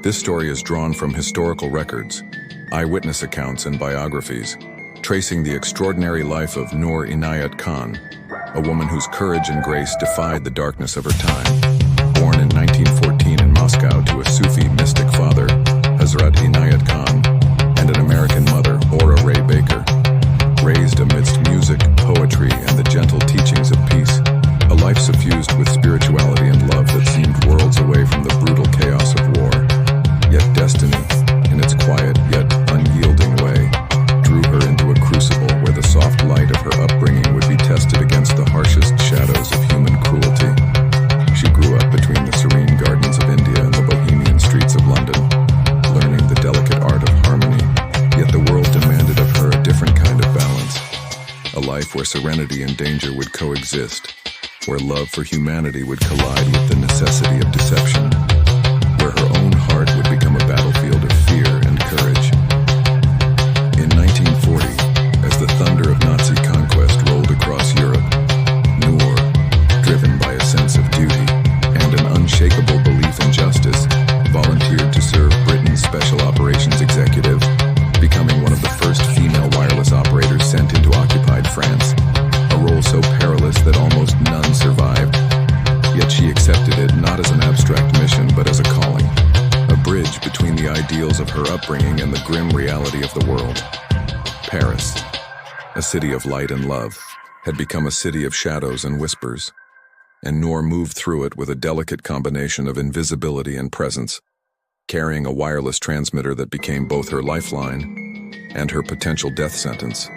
This story is drawn from historical records, eyewitness accounts and biographies, tracing the extraordinary life of Noor Inayat Khan, a woman whose courage and grace defied the darkness of her time. Born in 1914 in Moscow to a Sufi mystic father, 𝗪𝗪𝗜 Inayat Khan, and an American mother, 𝗪𝗪𝗜 𝗪𝗵𝐴, raised amidst music, poetry, and the gentle teachings of peace, a life suffused with spirituality and love that seemed worlds away from the brutal chaos of war. Yet destiny, in its quiet yet unyielding way, drew her into a crucible where the soft light of her upbringing would be tested against the harshest shadows of human cruelty. She grew up between the serene gardens of India and the bohemian streets of London, learning the delicate art of harmony, yet the world demanded of her a different kind of balance. A life where serenity and danger would coexist, where love for humanity would collide with the necessity of deception, where her own heart would become a battlefield of fear and courage. In 1940, as the thunder of Nazi conquest rolled across Europe, Noor, driven by a sense of duty and an unshakable belief in justice, volunteered to serve Britain's Special Operations Executive, becoming one of the first female wireless operators sent into occupied France, a role so perilous that almost none survived. Yet she accepted it not as an abstract mission but as a calling, a bridge between the ideals of her upbringing and the grim reality of the world. Paris, a city of light and love, had become a city of shadows and whispers, and Noor moved through it with a delicate combination of invisibility and presence, carrying a wireless transmitter that became both her lifeline and her potential death sentence,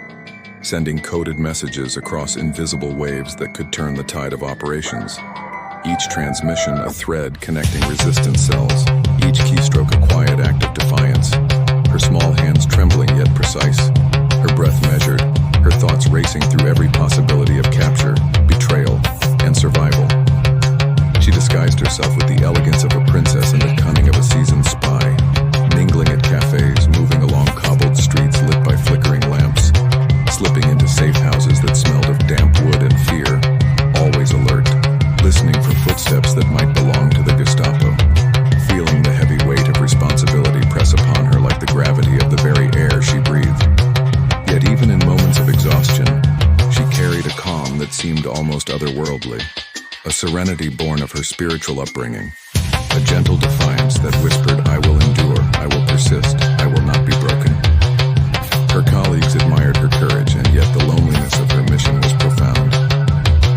sending coded messages across invisible waves that could turn the tide of operations. Each transmission a thread connecting resistance cells, each keystroke a quiet act of defiance, her small hands trembling yet precise, her breath measured, her thoughts racing through every possibility of capture, betrayal, and survival. She disguised herself with the elegance of a princess and the cunning of a seasoned spy, mingling at cafes, moving along cobbled streets lit by flickering lamps, slipping into safe houses that smelled of damp wood and fear, always alert, listening for footsteps that might belong to the Gestapo, feeling the heavy weight of responsibility press upon her like the gravity of the very air she breathed. Yet even in moments of exhaustion, she carried a calm that seemed almost otherworldly, a serenity born of her spiritual upbringing, a gentle defiance that whispered, "I will endure, I will persist, I will not be broken." Her colleagues admired her courage, and yet the loneliness of her mission was profound.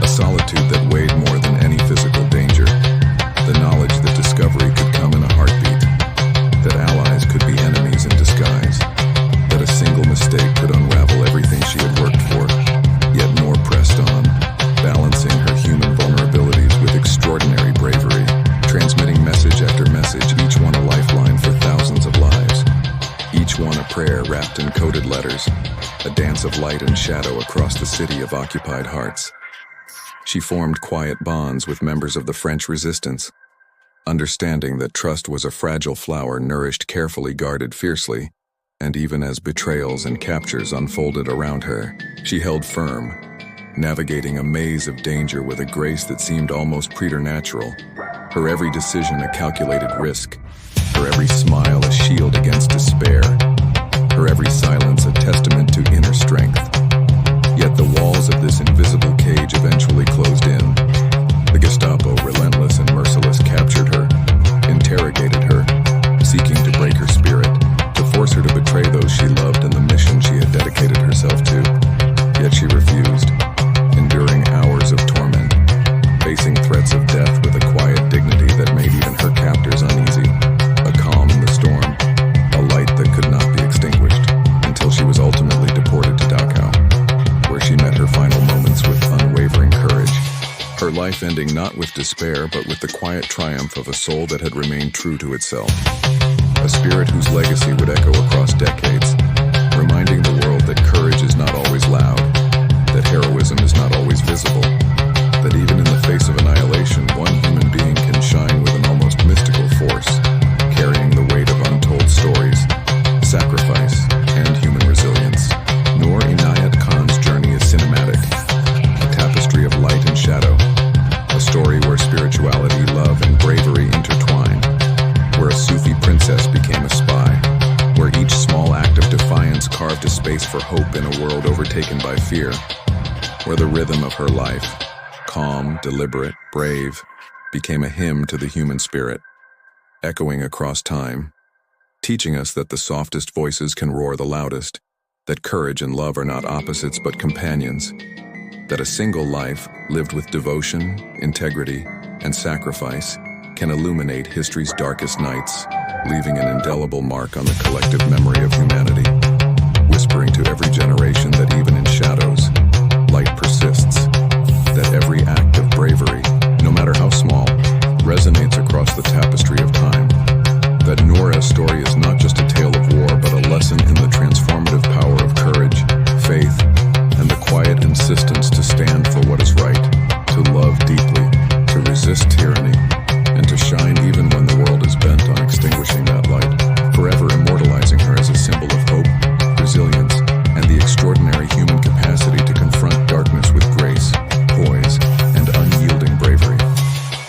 A solitude that weighed more than any physical danger, the knowledge that discovery could come in a heartbeat, that allies could be enemies in disguise, that a single mistake could unravel everything she had worked for. Yet Noor pressed on, balancing her human vulnerabilities with extraordinary bravery, transmitting message after message, each one a lifeline for thousands of lives. Each one a prayer wrapped in coded letters, a dance of light and shadow across the city of occupied hearts. She formed quiet bonds with members of the French resistance, understanding that trust was a fragile flower nourished carefully, guarded fiercely, and even as betrayals and captures unfolded around her, she held firm, navigating a maze of danger with a grace that seemed almost preternatural, her every decision a calculated risk, her every smile a shield against despair, her every silence a testament to inner strength. Yet the walls of this invisible cage eventually closed in. The Gestapo, relentless and merciless, captured her, interrogated her, seeking to break her spirit, to force her to betray those she loved and the mission she had dedicated herself to. Yet she refused, enduring hours of torment, facing threats of death with a quiet dignity that made even her captors uneasy, a calm in the storm, a light that could not be extinguished, until she was ultimately deported to Dachau, where she met her final moments with unwavering courage, her life ending not with despair but with the quiet triumph of a soul that had remained true to itself, a spirit whose legacy would echo across decades, reminding the world that courage is not always loud, that heroism is not always visible, that even in the face of annihilation, one human being can shine with an almost mystical force, carrying the weight of untold stories, sacrifice, and human resilience. Noor Inayat Khan's journey is cinematic, a tapestry of light and shadow, a story where spirituality, love, and bravery intertwine, where a Sufi princess princess became a spy, where each small act of defiance carved a space for hope in a world overtaken by fear, where the rhythm of her life, calm, deliberate, brave, became a hymn to the human spirit, echoing across time, teaching us that the softest voices can roar the loudest, that courage and love are not opposites but companions, that a single life, lived with devotion, integrity, and sacrifice, can illuminate history's darkest nights, leaving an indelible mark on the collective memory of humanity, whispering to every generation that even in shadows, light persists, that every act of bravery, no matter how small, resonates across the tapestry of time, that Noor's story is not just a tale of war but a lesson in the transformative power of courage, faith, and the quiet insistence to stand for what is right, to love deeply, to resist tyranny, and to shine even when the world is bent on extinguishing that light, forever immortalizing her as a symbol of hope, resilience, and the extraordinary human capacity to confront darkness with grace, poise, and unyielding bravery.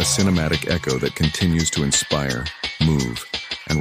A cinematic echo that continues to inspire, move, and